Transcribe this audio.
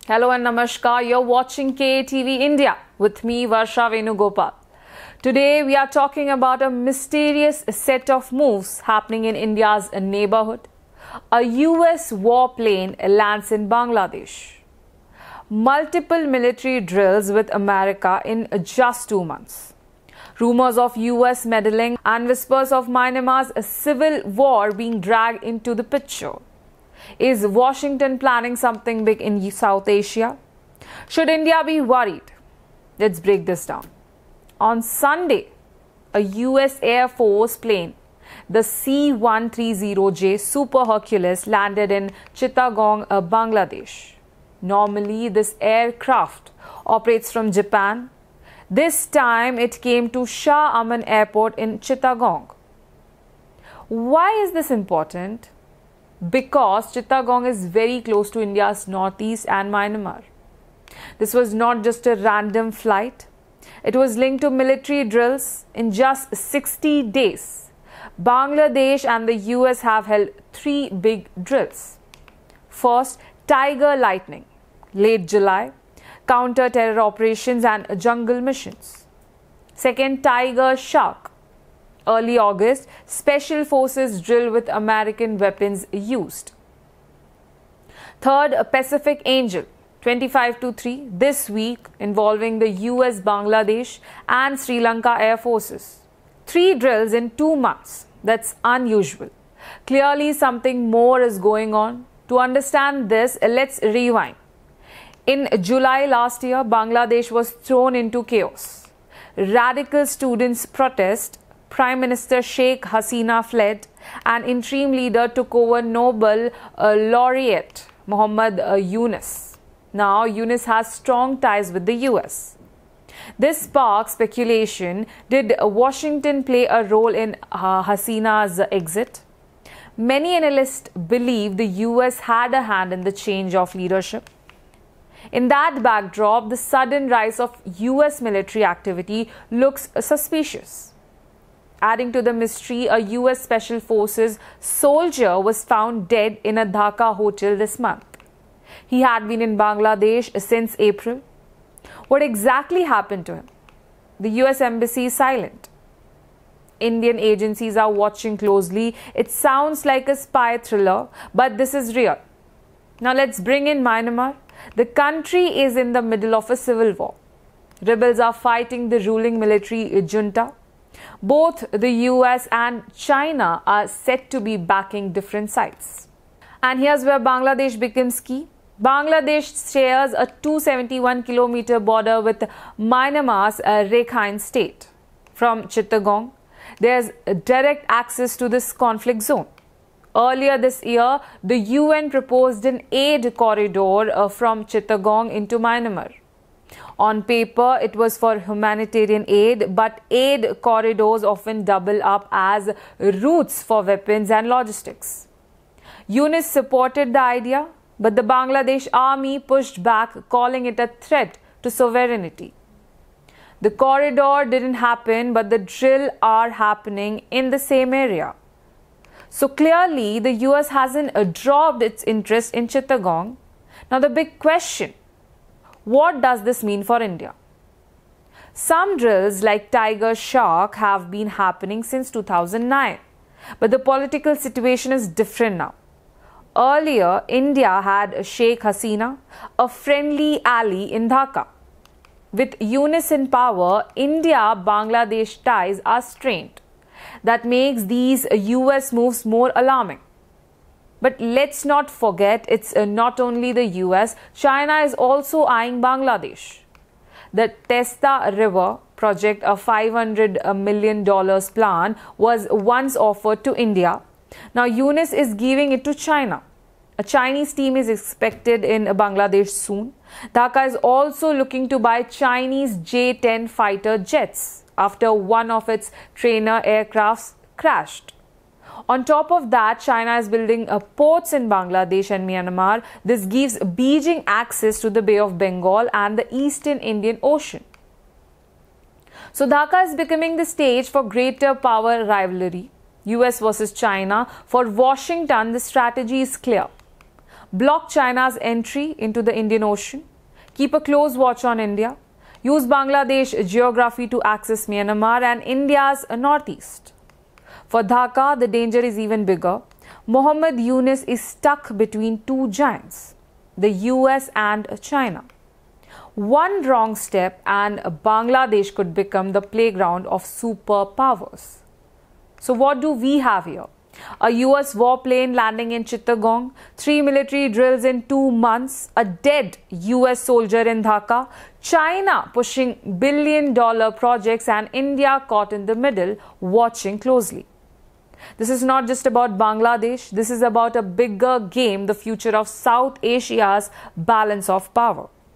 Hello and namaskar. You're watching KTV India with me, Varsha Venugopal. Today we are talking about a mysterious set of moves happening in India's neighborhood. A US warplane lands in Bangladesh. Multiple military drills with America in just 2 months. Rumors of US meddling and whispers of Myanmar's civil war being dragged into the picture. Is Washington planning something big in South Asia? Should India be worried? Let's break this down. On Sunday, a US Air Force plane, the C-130J Super Hercules, landed in Chittagong, Bangladesh. Normally, this aircraft operates from Japan. This time, it came to Shah Aman Airport in Chittagong. Why is this important? Because Chittagong is very close to India's northeast and Myanmar. This was not just a random flight. It was linked to military drills. In just 60 days, Bangladesh and the US have held 3 big drills. First, Tiger Lightning, late July, counter-terror operations and jungle missions. Second, Tiger Shark, early August, special forces drill with American weapons used. Third, Pacific Angel, 25-3, this week, involving the US, Bangladesh and Sri Lanka Air Forces. 3 drills in 2 months. That's unusual. Clearly, something more is going on. To understand this, let's rewind. In July last year, Bangladesh was thrown into chaos. Radical students protest. Prime Minister Sheikh Hasina fled, and interim leader took over. Nobel laureate Muhammad Yunus. Now, Yunus has strong ties with the US. This sparked speculation. Did Washington play a role in Hasina's exit? Many analysts believe the US had a hand in the change of leadership. In that backdrop, the sudden rise of US military activity looks suspicious. Adding to the mystery, a US Special Forces soldier was found dead in a Dhaka hotel this month. He had been in Bangladesh since April. What exactly happened to him? The US Embassy is silent. Indian agencies are watching closely. It sounds like a spy thriller, but this is real. Now let's bring in Myanmar. The country is in the middle of a civil war. Rebels are fighting the ruling military junta. Both the US and China are said to be backing different sides. And here's where Bangladesh becomes key. Bangladesh shares a 271-kilometer border with Myanmar's Rakhine state. From Chittagong, there's direct access to this conflict zone. Earlier this year, the UN proposed an aid corridor from Chittagong into Myanmar. On paper, it was for humanitarian aid, but aid corridors often double up as routes for weapons and logistics. Yunus supported the idea, but the Bangladesh army pushed back, calling it a threat to sovereignty. The corridor didn't happen, but the drills are happening in the same area. So clearly, the US hasn't dropped its interest in Chittagong. Now the big question: what does this mean for India? Some drills like Tiger Shark have been happening since 2009, but the political situation is different now. Earlier, India had Sheikh Hasina, a friendly ally in Dhaka. With Yunus in power, India-Bangladesh ties are strained. That makes these US moves more alarming. But let's not forget, it's not only the US, China is also eyeing Bangladesh. The Testa River project, a $500 million plan, was once offered to India. Now Yunus is giving it to China. A Chinese team is expected in Bangladesh soon. Dhaka is also looking to buy Chinese J-10 fighter jets after one of its trainer aircrafts crashed. On top of that, China is building ports in Bangladesh and Myanmar. This gives Beijing access to the Bay of Bengal and the Eastern Indian Ocean. So Dhaka is becoming the stage for greater power rivalry. US versus China. For Washington, the strategy is clear. block China's entry into the Indian Ocean, keep a close watch on India, use Bangladesh geography to access Myanmar and India's northeast. For Dhaka, the danger is even bigger. Mohammed Yunus is stuck between two giants, the US and China. One wrong step and Bangladesh could become the playground of superpowers. So what do we have here? A US warplane landing in Chittagong, 3 military drills in 2 months, a dead US soldier in Dhaka, China pushing billion-dollar projects and India caught in the middle, watching closely. This is not just about Bangladesh, this is about a bigger game, the future of South Asia's balance of power.